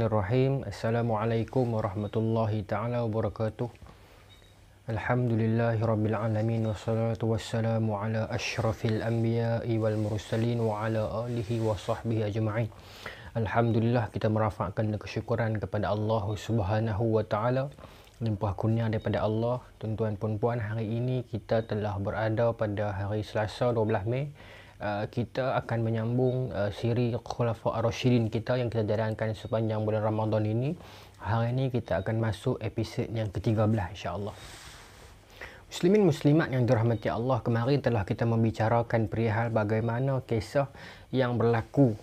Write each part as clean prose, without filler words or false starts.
Bismillahirrahmanirrahim. Assalamualaikum warahmatullahi ta'ala wabarakatuh. Alhamdulillahirabbil alamin wassalatu wassalamu ala asyrafil anbiya'i wal mursalin wa ala alihi wa sahbihi ajma'in. Alhamdulillah, kita merafakkan kesyukuran kepada Allah Subhanahu wa taala. Limpah kurnia daripada Allah. Tuan-tuan puan-puan, hari ini kita telah berada pada hari Selasa 12 Mei. Kita akan menyambung siri Khulafa' Ar-Rasyidin kita yang kita jalankan sepanjang bulan Ramadan ini. Hari ini kita akan masuk episod yang ke-13 insya-Allah. Muslimin muslimat yang dirahmati Allah, kemarin telah kita membicarakan perihal bagaimana kisah yang berlaku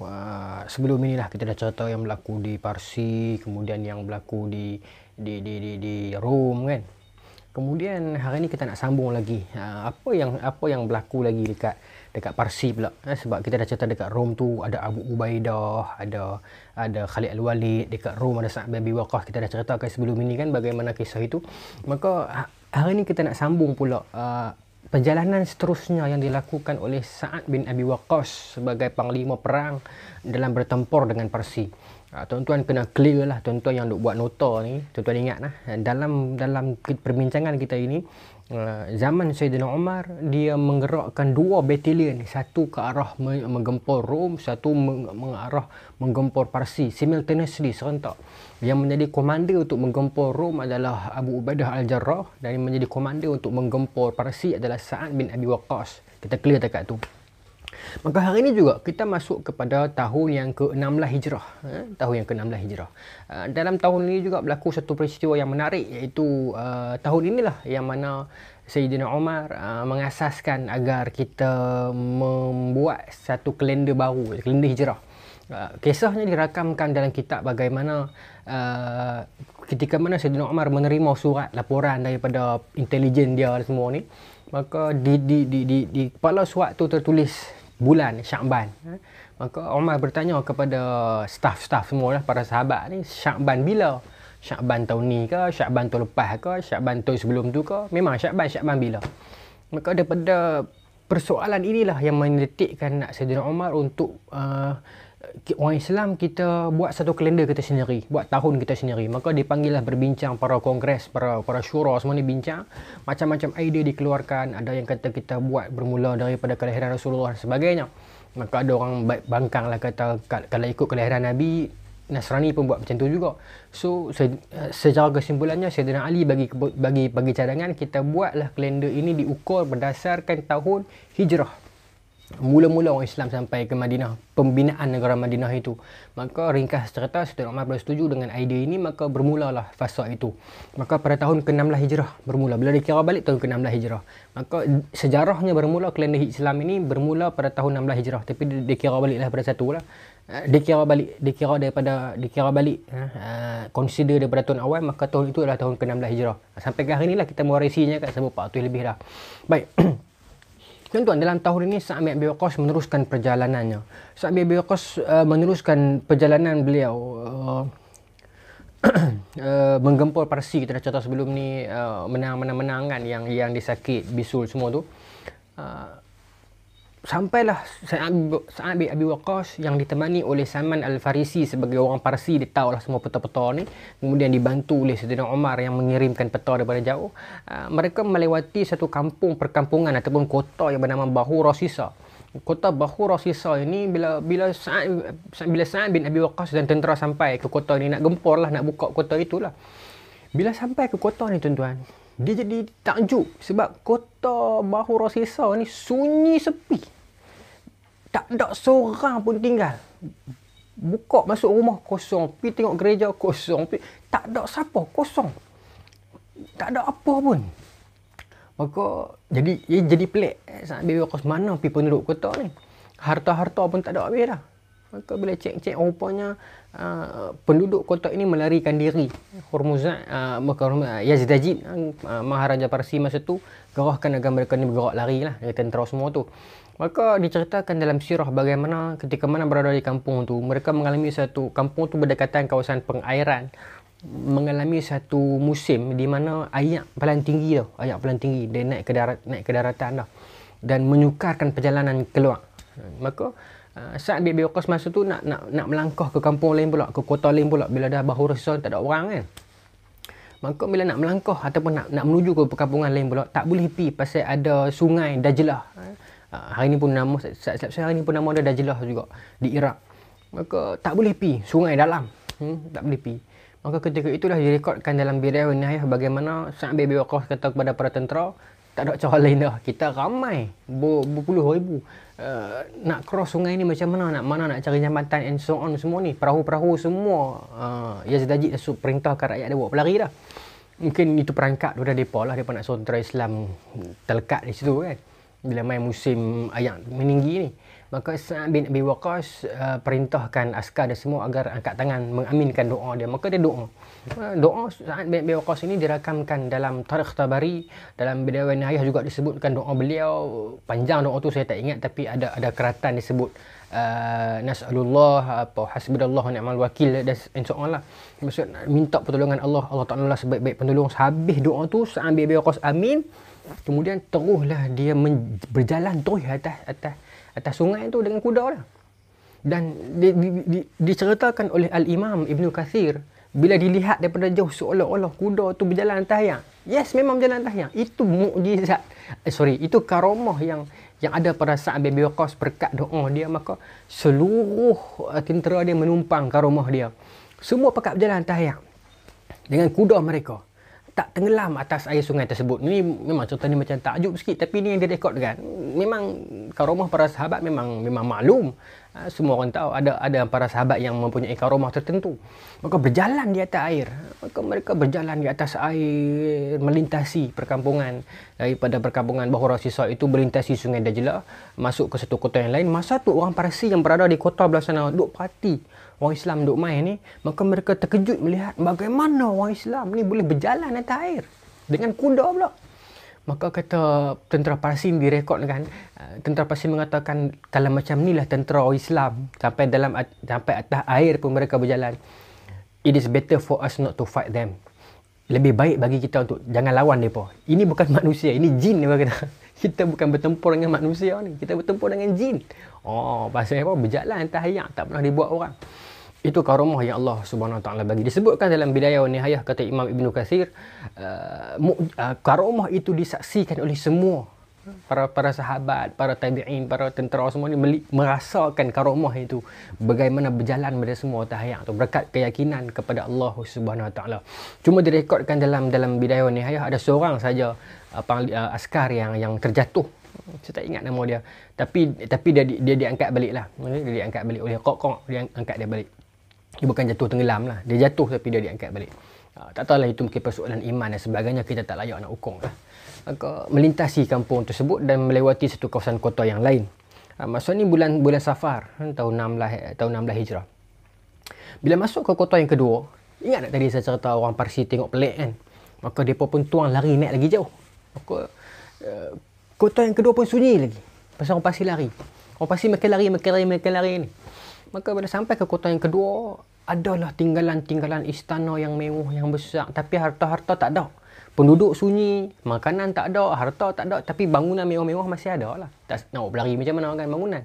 sebelum inilah. Kita dah cerita yang berlaku di Parsi, kemudian yang berlaku di Rom kan. Kemudian hari ini kita nak sambung lagi apa yang berlaku lagi dekat Parsi pula. Sebab kita dah cerita dekat Rom tu ada Abu Ubaidah, ada Khalid Al-Walid, dekat Rom ada Sa'ad bin Abi Waqqas. Kita dah ceritakan sebelum ini kan bagaimana kisah itu. Maka hari ini kita nak sambung pula perjalanan seterusnya yang dilakukan oleh Sa'ad bin Abi Waqqas sebagai panglima perang dalam bertempur dengan Parsi. Tuan-tuan kena clear lah, tuan-tuan yang duk buat nota ni, tuan-tuan ingat lah, dalam perbincangan kita ini, zaman Sayyidina Umar, dia menggerakkan dua batalion, satu ke arah menggempur Rom, satu mengarah menggempur Parsi, simultaneously, serentak. Yang menjadi komander untuk menggempur Rom adalah Abu Ubaidah Al-Jarrah, dan yang menjadi komander untuk menggempur Parsi adalah Sa'ad bin Abi Waqqas. Kita clear dekat tu. Maka hari ini juga kita masuk kepada tahun yang ke-16 Hijrah. Tahun yang ke-16 Hijrah. Dalam tahun ini juga berlaku satu peristiwa yang menarik, iaitu tahun inilah yang mana Sayyidina Umar mengasaskan agar kita membuat satu kalender baru, kalender Hijrah. Kisahnya dirakamkan dalam kitab bagaimana ketika mana Sayyidina Umar menerima surat laporan daripada intelijen dia semua ni, maka di kepala surat tu tertulis bulan Sya'ban. Maka Umar bertanya kepada staff semualah, para sahabat ni, Sya'ban bila? Sya'ban tahun ni ke? Sya'ban tahun lepas ke? Sya'ban tahun sebelum tu ke? Memang Sya'ban bila? Maka daripada persoalan inilah yang menitikkan nak Sayyidina Umar untuk orang Islam kita buat satu kalender kita sendiri, buat tahun kita sendiri. Maka dipanggillah berbincang para kongres, para syura semua ni bincang, macam-macam idea dikeluarkan. Ada yang kata kita buat bermula daripada kelahiran Rasulullah dan sebagainya. Maka ada orang bangkang lah kata kalau ikut kelahiran Nabi, Nasrani pun buat macam tu juga. So secara kesimpulannya Sayyidina Ali bagi cadangan kita buatlah kalender ini diukur berdasarkan tahun hijrah. Mula-mula orang Islam sampai ke Madinah, pembinaan negara Madinah itu. Maka ringkas cerita, Sayyidina Umar bersetuju dengan idea ini, maka bermulalah fasa itu. Maka pada tahun ke-16 Hijrah bermula. Bila dikira balik tahun ke-16 Hijrah. Maka sejarahnya bermula, kalender Islam ini bermula pada tahun 16 Hijrah. Tapi dikira baliklah pada satu lah. Dikira balik consider daripada tahun awal, maka tahun itu adalah tahun ke-16 Hijrah. Sampai ke hari inilah kita mewarisinya kat sebab 400 lebih dah. Baik. Tuan-tuan, dalam tahun ini Sa'ad bin Abi Waqqas meneruskan perjalanannya. Sa'ad bin Abi Waqqas meneruskan perjalanan beliau menggempur Parsi. Kita dah cerita sebelum ni, menang-menangan yang disakit, bisul semua tu. Sampailah Sa'ad bin Abi Waqqas yang ditemani oleh Salman Al-Farisi sebagai orang Parsi. Dia tahulah semua peta-peta ni. Kemudian dibantu oleh Sayyidina Umar yang mengirimkan peta daripada jauh. Mereka melewati satu perkampungan ataupun kota yang bernama Bahura Sisa. Kota Bahura Sisa ini bila Sa'ad bin Abi Waqqas dan tentera sampai ke kota ni, nak gempur lah, nak buka kota itulah. Bila sampai ke kota ni tuan-tuan, dia jadi takjub sebab kota Bahura Sisa ni sunyi sepi. Tak ada seorang pun tinggal. Buka masuk rumah kosong, pergi tengok gereja kosong, tak ada siapa, kosong. Tak ada apa pun. Maka jadi pelik. Sa'ad bin Waqqas, mana pergi penduduk kota ni? Harta-harta pun tak ada habis dah. Maka bila cek rupanya penduduk kota ini melarikan diri. Yazdajid, Maharaja Parsi masa tu, gerahkan agar mereka ni bergerak lari lah, tentera semua tu. Maka diceritakan dalam sirah bagaimana ketika mana berada di kampung tu, mereka mengalami kampung tu berdekatan kawasan pengairan, mengalami satu musim di mana air paling tinggi dia naik ke daratan dah, dan menyukarkan perjalanan keluar. Maka Sa'ad bin Abi Waqqas masa tu nak melangkah ke kampung lain pula, ke kota lain pula bila dah bahu Rasul tak ada orang kan. Maka bila nak melangkah ataupun nak menuju ke perkampungan lain pula, tak boleh pergi pasal ada sungai Dajlah. Hari ni pun nama hari ni pun nama dia Dajlah juga di Iraq. Maka tak boleh pergi sungai dalam. Tak boleh pergi. Maka ketika itulah direkodkan dalam Bidayah wan Nihayah bagaimana Sa'ad bin Abi Waqqas kata kepada para tentera, tak ada cara lain dah. Kita ramai berpuluh ribu. Nak cross sungai ni macam mana nak cari jambatan and so on semua ni. Perahu-perahu semua Yazid dah perintahkan rakyat dia buat pelari dah. Mungkin itu perangkap daripada mereka lah. Mereka nak suruh tentera Islam terlekat di situ kan. Bila main musim ayak meninggi ni. Maka Sa'ad bin Abi Waqqas perintahkan askar dan semua agar angkat tangan mengaminkan doa dia. Maka dia doa. Doa Sa'ad bin Abi Waqqas ini dirakamkan dalam Tarikh Tabari, dalam Bidayah wan Nihayah juga disebutkan doa beliau. Panjang doa tu saya tak ingat, tapi ada keratan disebut nas'alullah apa hasbunallahu wa ni'mal wakil dan so on lah. Maksud minta pertolongan Allah Taala sebaik-baik penolong. Habis doa tu Sa'ad bin Abi Waqqas amin. Kemudian teruslah dia berjalan terus atas sungai tu dengan kuda dia. Dan diceritakan oleh Al-Imam Ibn Kathir, bila dilihat daripada jauh seolah-olah kuda tu berjalan atas air. Yes, memang berjalan atas air. Itu mukjizat. Itu karamah yang ada pada Sa'ad bin Abi Waqqas berkat doa dia. Maka seluruh tentera dia menumpang karamah dia. Semua pakat berjalan atas air dengan kuda mereka. Tak tenggelam atas air sungai tersebut. Ini memang cerita ni macam takjub sikit, tapi ni yang direkodkan. Memang karamah para sahabat memang maklum. Semua orang tahu ada para sahabat yang mempunyai karamah tertentu. Maka berjalan di atas air. Maka mereka berjalan di atas air, melintasi perkampungan. Daripada perkampungan Bahu Rasul itu melintasi sungai Dajlah, masuk ke satu kota yang lain. Masa tu orang Parsi yang berada di kota belah sana duk parti. Orang Islam duk main ni, maka mereka terkejut melihat bagaimana orang Islam ni boleh berjalan atas air dengan kuda pula. Maka kata tentera Parsi direkodkan, tentera Parsi mengatakan kalau macam inilah tentera orang Islam sampai atas air pun mereka berjalan. It is better for us not to fight them. Lebih baik bagi kita untuk jangan lawan mereka. Ini bukan manusia, ini jin dia kata. Kita bukan bertempur dengan manusia ni, kita bertempur dengan jin. Pasal apa? Berjalan atas air tak pernah dibuat orang. Itu karamah yang Allah Subhanahu Wa Taala bagi. Disebutkan dalam Bidayah wan Nihayah, kata Imam Ibn Kathir, karamah itu disaksikan oleh semua para sahabat, para tabi'in, para tentera semua ni merasakan karamah itu, bagaimana berjalan mereka semua atas air tu berkat keyakinan kepada Allah Subhanahu Wa Taala. Cuma direkodkan dalam Bidayah wan Nihayah ada seorang saja askar yang terjatuh. Saya tak ingat nama dia, tapi dia diangkat balik lah. Dia diangkat balik oleh Qaq, dia angkat dia balik. Dia bukan jatuh tenggelam lah, dia jatuh tapi dia diangkat balik. Tak tahulah itu mungkin persoalan iman dan sebagainya, kita tak layak nak hukum lah. Maka melintasi kampung tersebut dan melewati satu kawasan kota yang lain. Maksudnya bulan Safar tahun 16 Hijrah. Bila masuk ke kota yang kedua, ingat tak tadi saya cerita orang Parsi tengok pelik kan? Maka mereka pun tuang lari naik lagi jauh. Maka kota yang kedua pun sunyi lagi. Pasal orang Parsi lari. Orang Parsi makin lari ni. Maka bila sampai ke kota yang kedua, adalah tinggalan-tinggalan istana yang mewah, yang besar. Tapi harta-harta tak ada. Penduduk sunyi, makanan tak ada, harta tak ada. Tapi bangunan mewah-mewah masih ada lah. Tak nak berlari macam mana kan bangunan.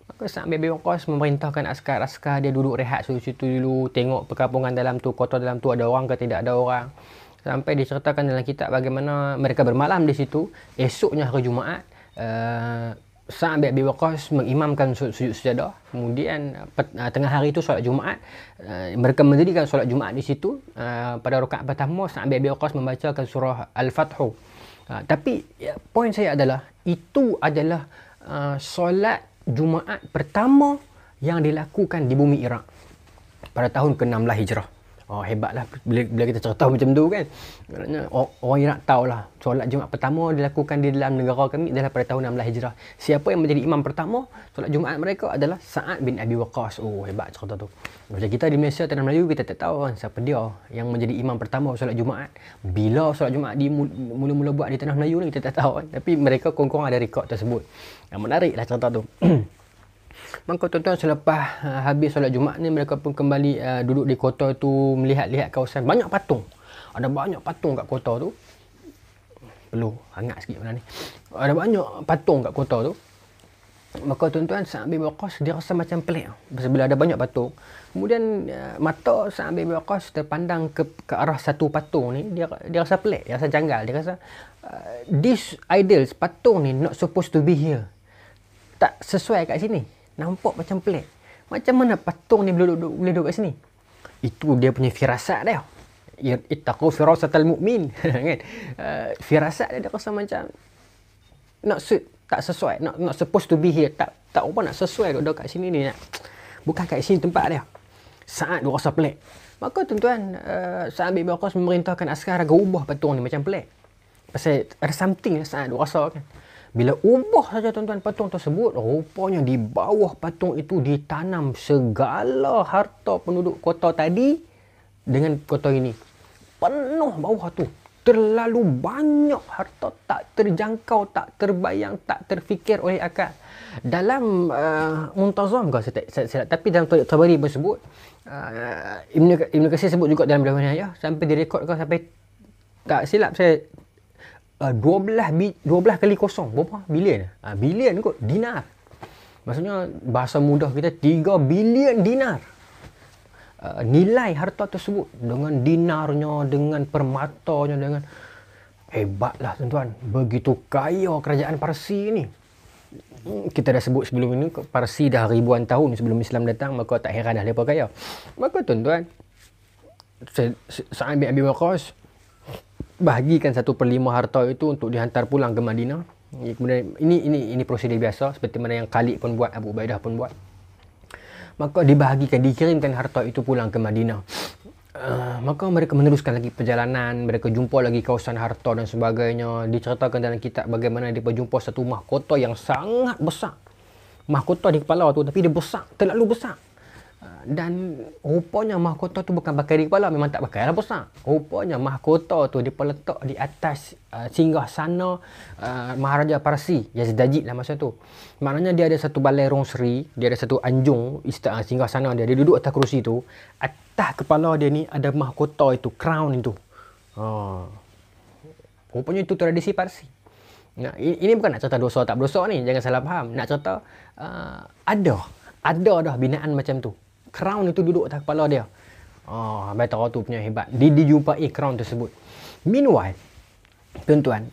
Maka Sa'ad bin Abi Waqqas memerintahkan askar-askar dia duduk rehat situ dulu. Tengok perkampungan dalam tu, kota dalam tu ada orang ke tidak ada orang. Sampai diceritakan dalam kitab bagaimana mereka bermalam di situ. Esoknya hari Jumaat, Sa'ad bin Abi Waqqas mengimamkan sujud sajadah. Kemudian tengah hari itu solat Jumaat, mereka mendirikan solat Jumaat di situ. Pada rakaat pertama Sa'ad bin Abi Waqqas membacakan surah Al-Fathu. Tapi poin saya adalah itu adalah solat Jumaat pertama yang dilakukan di bumi Iraq pada tahun ke-16 Hijrah. Hebatlah bila kita cerita macam tu kan. Maknanya orang Iraq tahulah solat Jumaat pertama dilakukan di dalam negara kami adalah pada tahun 16 Hijrah. Siapa yang menjadi imam pertama solat Jumaat mereka adalah Sa'ad bin Abi Waqqas. Hebat cerita tu. Macam kita di Malaysia, tanah Melayu, kita tak tahu kan siapa dia yang menjadi imam pertama solat Jumaat. Bila solat Jumaat mula-mula buat di tanah Melayu ni kita tak tahu kan. Tapi mereka kurang-kurang ada rekod tersebut. Menariklah cerita tu. Maka tuan-tuan, selepas habis solat Jumaat ni, mereka pun kembali duduk di kota tu, melihat-lihat kawasan. Banyak patung. Ada banyak patung kat kota tu. Perlu hangat sikit benda ni. Ada banyak patung kat kota tu. Maka tuan-tuan, Sa'ad bin Waqqas dia rasa macam pelik bila ada banyak patung. Kemudian mata Sa'ad bin Waqqas terpandang ke arah satu patung ni, dia rasa pelik, dia rasa janggal, dia rasa this idols, patung ni not supposed to be here. Tak sesuai kat sini. Nampak macam pelik. Macam mana patung ni boleh duduk kat sini? Itu dia punya firasat dia. Ittaqu firasatal mu'min. Kan? Firasat dia rasa macam tak sesuai, not supposed to be here, tak apa nak sesuai duduk kat sini ni, bukan kat sini tempat dia. Sa'ad dia rasa pelik. Maka tuan-tuan, Sa'ad bin Waqqas memerintahkan askar agar ubah patung ni macam pelik. Pasal ada something Sa'ad dia rasa kan. Bila ubah saja tuan-tuan patung tersebut, rupanya di bawah patung itu ditanam segala harta penduduk kota tadi dengan kota ini. Penuh bawah tu. Terlalu banyak harta, tak terjangkau, tak terbayang, tak terfikir oleh akal. Dalam Muntazam ke saya tapi dalam Tabari pun sebut, Ibn Katsir sebut juga dalam Bidayah Nihayah, sampai direkodkan sampai tak silap saya 12 kali kosong. Berapa? Bilion. Bilion kot, dinar. Maksudnya bahasa mudah kita 3 bilion dinar. Nilai harta tersebut dengan dinarnya, dengan permatanya, dengan hebatlah tuan-tuan. Begitu kaya kerajaan Parsi ni. Kita dah sebut sebelum ini, Parsi dah ribuan tahun sebelum Islam datang, maka tak heran dah mereka kaya. Maka tuan-tuan, Sa'ad bin Abi Waqqas bahagikan 1/5 harta itu untuk dihantar pulang ke Madinah. Kemudian ini prosedur biasa seperti mana yang Khalid pun buat, Abu Ubaidah pun buat. Maka dikirimkan harta itu pulang ke Madinah. Maka mereka meneruskan lagi perjalanan, mereka jumpa lagi kawasan harta dan sebagainya. Diceritakan dalam kitab bagaimana mereka jumpa satu mahkota yang sangat besar. Mahkota di kepala tu, tapi dia besar, terlalu besar. Dan rupanya mahkota tu bukan pakai di kepala, memang tak pakai lah besar. Rupanya mahkota tu dia letak di atas singgah sana Maharaja Parsi, Yazdajid lah masa tu. Maknanya dia ada satu balai ronsri, dia ada satu anjung singgah sana dia duduk atas kerusi tu. Atas kepala dia ni ada mahkota itu, crown itu. Rupanya itu tradisi Parsi. Nah, ini bukan nak cerita dosa tak berdosa ni, jangan salah faham. Nak cerita ada dah binaan macam tu. Crown itu duduk atas kepala dia. Baitara tu punya hebat. Dijumpai crown tersebut. Meanwhile, tuan-tuan,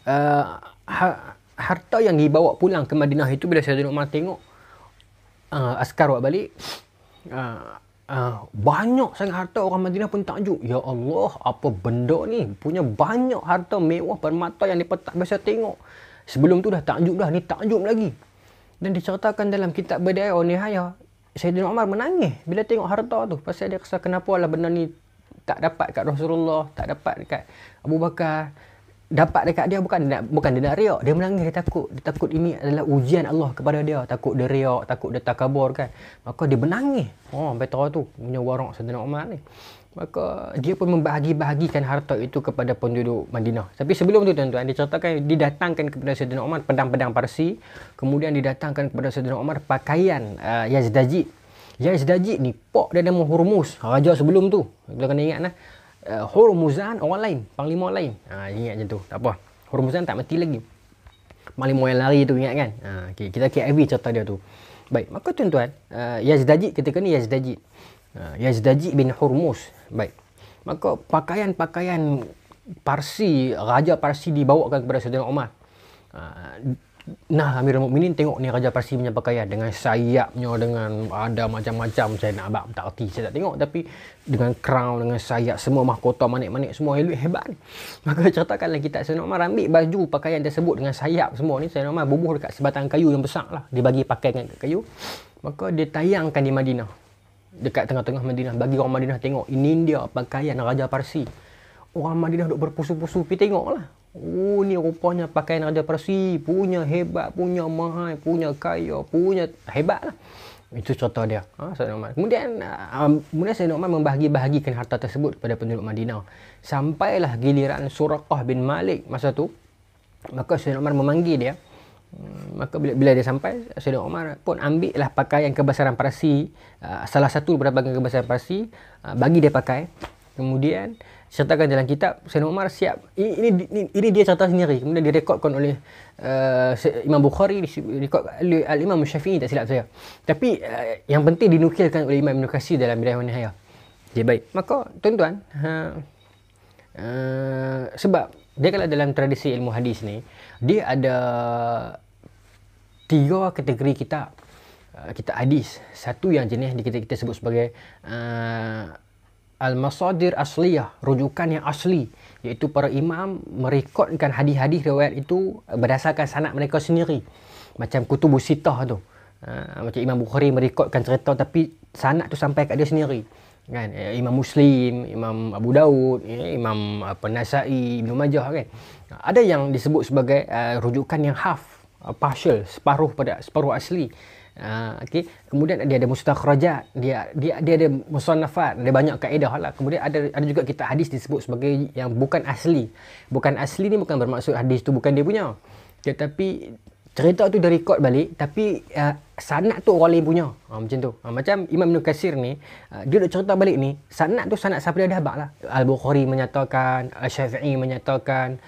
harta yang dibawa pulang ke Madinah itu bila Sayyidina Umar tengok askar buat balik, banyak sangat harta, orang Madinah pun takjub. Ya Allah, apa benda ni? Punya banyak harta mewah permata yang mereka tak biasa tengok. Sebelum tu dah takjub dah, ni takjub lagi. Dan diceritakan dalam kitab Bidayah Nihayah, Sayyidina Umar menangis bila tengok harta tu. Pasal dia rasa kenapa lah benda ni tak dapat kat Rasulullah, tak dapat dekat Abu Bakar. Dapat dekat dia bukan dia nak riak. Dia menangis, dia takut ini adalah ujian Allah kepada dia. Takut dia riak, takut dia takabur kan. Maka dia menangis. Baitara tu punya warak Sayyidina Umar ni. Maka dia pun membahagi-bahagikan harta itu kepada penduduk Madinah. Tapi sebelum tu tuan-tuan, diceritakan didatangkan kepada Sayyidina Umar pedang-pedang Parsi. Kemudian didatangkan kepada Sayyidina Umar pakaian Yazdajid. Yazdajid ni pak dia nama Hurmuz, raja sebelum tu. Kita kena ingat lah. Hurmuzan orang lain, panglima lain. Ingat je tu, tak apa. Hurmuzan tak mati lagi. Panglima yang lari tu, ingat kan? Okay. Kita KIV cerita dia tu. Baik, maka tuan-tuan, Yazdajid ketika ni Yazdajid bin Hurmuz. Baik. Maka pakaian-pakaian Parsi, Raja Parsi dibawakan kepada Sayyidina Umar. Nah, Amirul Mukminin tengok ni Raja Parsi punya pakaian dengan sayapnya, dengan ada macam-macam. Saya nak abang tak erti, saya tak tengok. Tapi dengan crown, dengan sayap, semua mahkota manik-manik, semua hebat. Maka ceritakanlah kita, Sayyidina Umar ambil baju pakaian tersebut dengan sayap semua ni. Sayyidina Umar bubuh dekat sebatang kayu yang besar lah. Dia bagi pakaian kat kayu. Maka dia tayangkan di Madinah. Dekat tengah-tengah Madinah, bagi orang Madinah tengok, ini dia pakaian Raja Parsi. Orang Madinah duk berpusu-pusu pergi tengoklah. Ni rupanya pakaian Raja Parsi, punya hebat, punya mahal, punya kaya, punya hebat lah. Itu cerita dia. Sayyidina Umar. Kemudian Sayyidina Umar membahagi-bahagikan harta tersebut kepada penduduk Madinah. Sampailah giliran Suraqah bin Malik masa tu. Maka Sayyidina Umar memanggil dia. Maka bila dia sampai, Sayyidina Umar pun ambil lah pakaian kebesaran Parsi, salah satu daripada pakaian kebesaran Parsi, bagi dia pakai. Kemudian ceritakan dalam kitab, Sayyidina Umar siap. Ini dia cerita sendiri. Kemudian direkodkan oleh Imam Bukhari, direkod oleh Al-Imam Syafi'i, tak silap saya. Tapi yang penting dinukilkan oleh Imam Ibn Katsir dalam Bidayah wa Nihayah. Okay, baik. Maka tuan-tuan, sebab dia kalau dalam tradisi ilmu hadis ni, dia ada 3 kategori kitab. Kitab hadis. Satu yang jenis kita sebut sebagai al-masadir asliyah, rujukan yang asli, iaitu para imam merekodkan hadis-hadis riwayat itu berdasarkan sanad mereka sendiri. Macam Kutubus Sittah tu. Macam Imam Bukhari merekodkan cerita tapi sanad tu sampai kat dia sendiri. Kan? Imam Muslim, Imam Abu Daud, Imam Nasai, Ibnu Majah kan. Ada yang disebut sebagai rujukan yang half, partial, separuh asli. Okay. Kemudian dia ada mustakhrajat, dia ada musannafat, ada banyak kaedah lah. Kemudian ada juga kita hadis disebut sebagai yang bukan asli. Bukan asli ni bukan bermaksud hadis tu bukan dia punya, tetapi cerita tu dia rekod balik tapi sanad tu orang lain punya. Macam tu. Macam Imam Ibn Katsir ni, dia dah cerita balik ni, sanad tu sanad siapa dia dah lah. Al-Bukhari menyatakan, Al-Syafi'i menyatakan,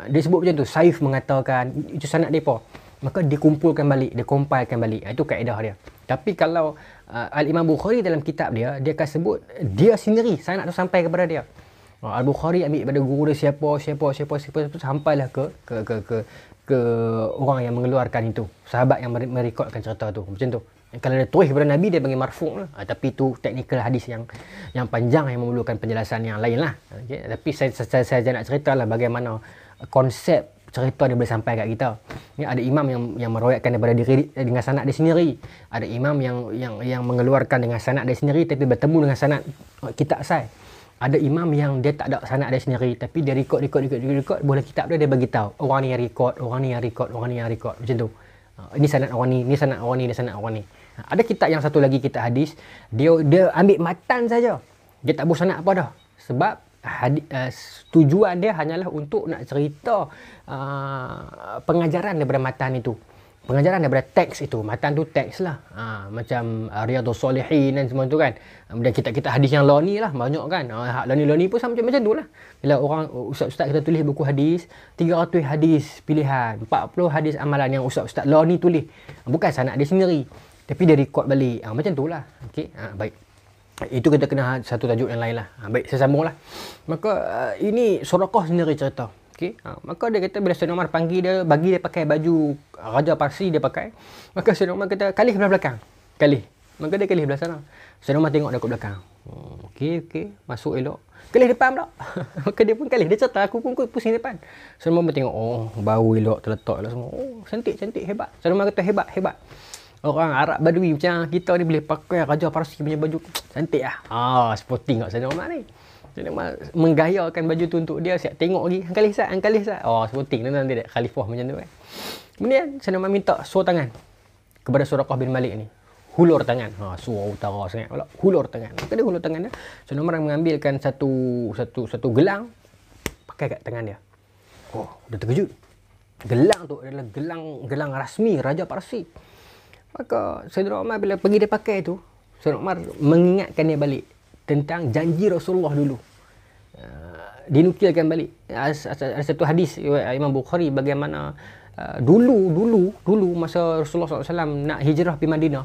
dia sebut macam tu, Saif mengatakan, itu sanad depa. Maka dikumpulkan balik, dikompilekan balik. Itu kaedah dia. Tapi kalau Al-Imam Bukhari dalam kitab dia akan sebut dia sendiri sanad tu sampai kepada dia. Al-Bukhari ambil daripada guru dia siapa sampailah ke orang yang mengeluarkan itu, sahabat yang merekodkan cerita tu. Macam tu. Kalau dia tulis kepada Nabi, dia panggil marfu' lah. Tapi itu teknikal hadis yang panjang yang memerlukan penjelasan yang lain lah. Okay? Tapi saya nak ceritalah bagaimana konsep cerita dia boleh sampai kat kita. Ni ada imam yang meroyakkan daripada diri dengan sanad dia sendiri. Ada imam yang mengeluarkan dengan sanad dia sendiri tapi bertemu dengan sanad kitab asal. Ada imam yang dia tak ada sanad dia sendiri tapi dia rekod boleh kitab dia bagi tahu orang ni yang rekod, orang ni yang rekod macam tu. Ini sanad orang ni, sanad orang ni. Ada kitab yang satu lagi kitab hadis, dia ambil matan saja. Dia tak buat sanad apa dah. Sebab tujuan dia hanyalah untuk nak cerita pengajaran daripada matan itu, pengajaran daripada teks itu. Matan tu teks lah, macam Riyadhus Shalihin dan semua tu kan. Kemudian kita hadis yang loni lah banyak kan. Loni pun sama macam tu lah. Bila orang ustaz-ustaz kita tulis buku hadis, 300 hadis pilihan, 40 hadis amalan yang ustaz-ustaz loni tulis, bukan sanad dia sendiri tapi dia rekod balik. Macam tu lah. Okay? Baik. Itu kita kena satu tajuk yang lain lah. Baik, saya sambung lah. Maka ini Suraqah sendiri cerita. Okay? Maka dia kata bila Sayyidina Umar panggil dia, bagi dia pakai baju Raja Parsi dia pakai. Maka Sayyidina Umar kata, kalih belah belakang. Kalih. Maka dia kalih belah sana. Sayyidina Umar tengok dekat belakang. Okey. Masuk elok. Kalih depan pula. Maka dia pun kalih. Dia cerita, aku pun pusing depan. Sayyidina Umar tengok, bau elok, terletak lah semua. Cantik, hebat. Sayyidina Umar kata, hebat. Orang Arab Badui macam kita ni boleh pakai Raja Parsi punya baju. Cantik lah. Sporting kat Sayyidina Umar ni. Sayyidina Umar menggayakan baju tu untuk dia. Siap tengok lagi. Angkali sat. Sporting nanti dia. Khalifah macam tu kan. Kemudian Sayyidina Umar minta suruh tangan kepada Suraqah bin Malik ni. Hulur tangan. Suara utara sangat pula. Hulur tangan. Maka dia hulur tangan dia. Sayyidina Umar mengambilkan satu gelang. Pakai kat tangan dia. Dia terkejut. Gelang tu adalah gelang rasmi Raja Parsi. Maka Sayyidina Umar bila pergi dia pakai tu, Sayyidina Umar mengingatkan dia balik tentang janji Rasulullah dulu. Dinukilkan balik. Ada satu hadis Imam Bukhari bagaimana dulu masa Rasulullah SAW nak hijrah pergi Madinah,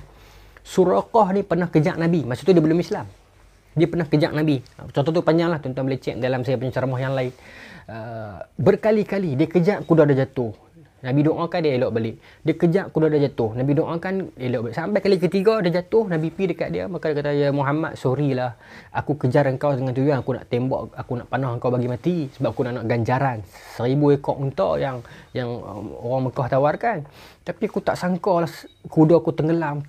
Suraqah ni pernah kejak Nabi. Masa tu dia belum Islam. Dia pernah kejak Nabi. Contoh tu panjang lah, tuan-tuan boleh cek dalam saya punya ceramah yang lain. Berkali-kali dia kejak, kuda dia jatuh. Nabi doakan dia elok balik. Dia kejap kuda dia jatuh. Nabi doakan elok balik. Sampai kali ketiga dia jatuh, Nabi pergi dekat dia. Maka dia kata, ya Muhammad, sorry lah. Aku kejar engkau dengan tujuan. Aku nak tembak, aku nak panah engkau bagi mati. Sebab aku nak ganjaran 1000 ekor unta yang orang Mekah tawarkan. Tapi aku tak sangka lah kuda aku tenggelam.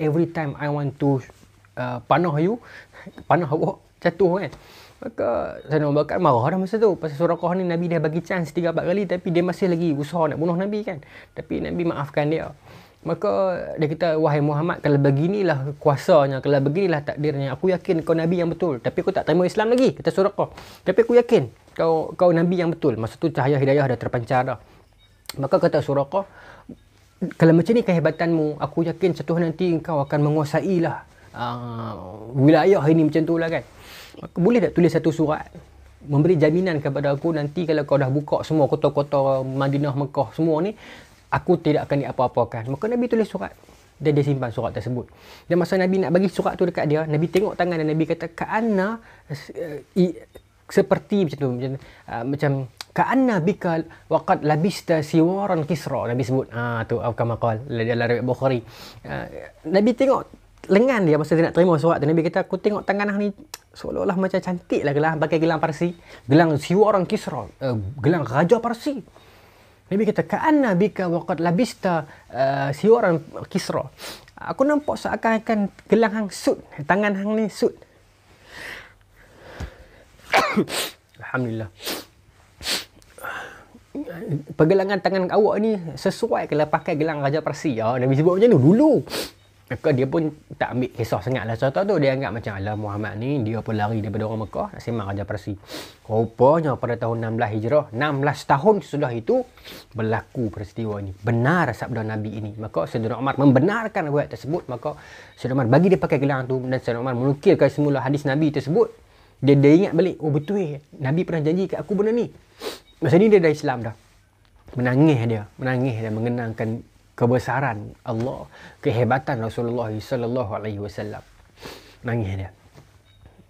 Every time I want to panah you, panah awak jatuh kan. Maka Sayyidina Abu Bakar marah dah masa tu. Pasal Suraqah ni Nabi dah bagi chance 3-4 kali tapi dia masih lagi usaha nak bunuh Nabi kan. Tapi Nabi maafkan dia. Maka dia kata, wahai Muhammad, kalau beginilah kuasanya, kalau beginilah takdirnya, aku yakin kau Nabi yang betul. Tapi aku tak terima Islam lagi, kata Suraqah. Tapi aku yakin kau Nabi yang betul. Masa tu cahaya hidayah dah terpancar dah. Maka kata Suraqah, kalau macam ni kehebatanmu, aku yakin satu hari nanti engkau akan menguasailah wilayah ini macam tu lah kan. Maka boleh tak tulis satu surat memberi jaminan kepada aku, nanti kalau kau dah buka semua kota-kota Madinah, Mekah semua ni, aku tidak akan diapa-apakan. Maka Nabi tulis surat dan dia simpan surat tersebut. Dan masa Nabi nak bagi surat tu dekat dia, Nabi tengok tangan dan Nabi kata ka'anna, seperti macam tu, macam ka'anna bika waqad labista siwaran Kisra, Nabi sebut. Tu kama qala dalam riwayat Bukhari. Nabi tengok lengan dia masa dia nak terima surat tu. Nabi kata, aku tengok tangan hang ni seolah-olah macam cantik lah gelang, pakai gelang Parsi, gelang siwaran Kisra, gelang Raja Parsi. Nabi kata ka'anna bika waqad labista siwaran Kisra. Aku nampak seakan-akan gelang hang sut, tangan hang ni sut. Alhamdulillah. Pergelangan tangan awak ni sesuai kalau pakai gelang Raja Parsi. Nabi sebut macam tu dulu. Maka dia pun tak ambil kisah sangat lah cerita tu. Dia anggap macam, alah Muhammad ni dia pun lari daripada orang Mekah nak sembang Raja Parsi. Rupanya pada tahun 16 Hijrah, 16 tahun sesudah itu berlaku peristiwa ini. Benar sabda Nabi ini. Maka Sayyidina Umar membenarkan riwayat tersebut. Maka Sayyidina Umar bagi dia pakai gelang tu, dan Sayyidina Umar menukilkan semula hadis Nabi tersebut. Dia ingat balik, oh betul Nabi pernah janji kat aku benda ni. Masa ni dia dah Islam dah. Menangis dia mengenangkan kebesaran Allah, kehebatan Rasulullah sallallahu alaihi wasallam. Nangis dia.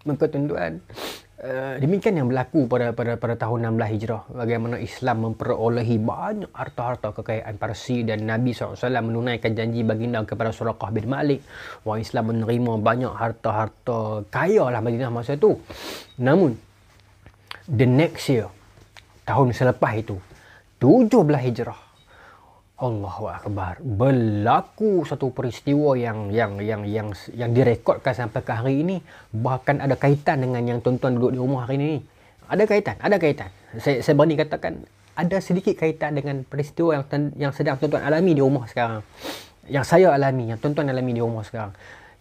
Maka tuan-tuan, demikian yang berlaku pada tahun 16 Hijrah. Bagaimana Islam memperolehi banyak harta-harta kekayaan Parsi, dan Nabi SAW menunaikan janji baginda kepada Suraqah bin Malik. Orang Islam menerima banyak harta-harta kaya lah Madinah masa tu. Namun the next year, tahun selepas itu, 17 Hijrah, Allahu Akbar, berlaku satu peristiwa yang direkodkan sampai ke hari ini. Bahkan ada kaitan dengan yang tuan-tuan duduk di rumah hari ini. Ada kaitan. Saya berani katakan ada sedikit kaitan dengan peristiwa yang sedang tuan-tuan alami di rumah sekarang. Yang saya alami, yang tuan-tuan alami di rumah sekarang.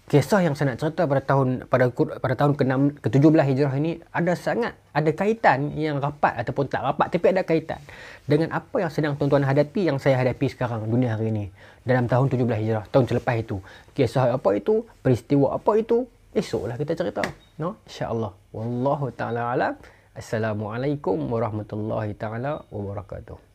Kisah yang saya nak cerita pada tahun ke-17 Hijrah ini ada kaitan yang rapat ataupun tak rapat, tapi ada kaitan dengan apa yang sedang tuan-tuan hadapi, yang saya hadapi sekarang dunia hari ini dalam tahun 17 Hijrah, tahun selepas itu. Kisah apa itu, peristiwa apa itu, esoklah kita cerita, no, insya-Allah. Wallahu taala alam. Assalamualaikum warahmatullahi taala wabarakatuh.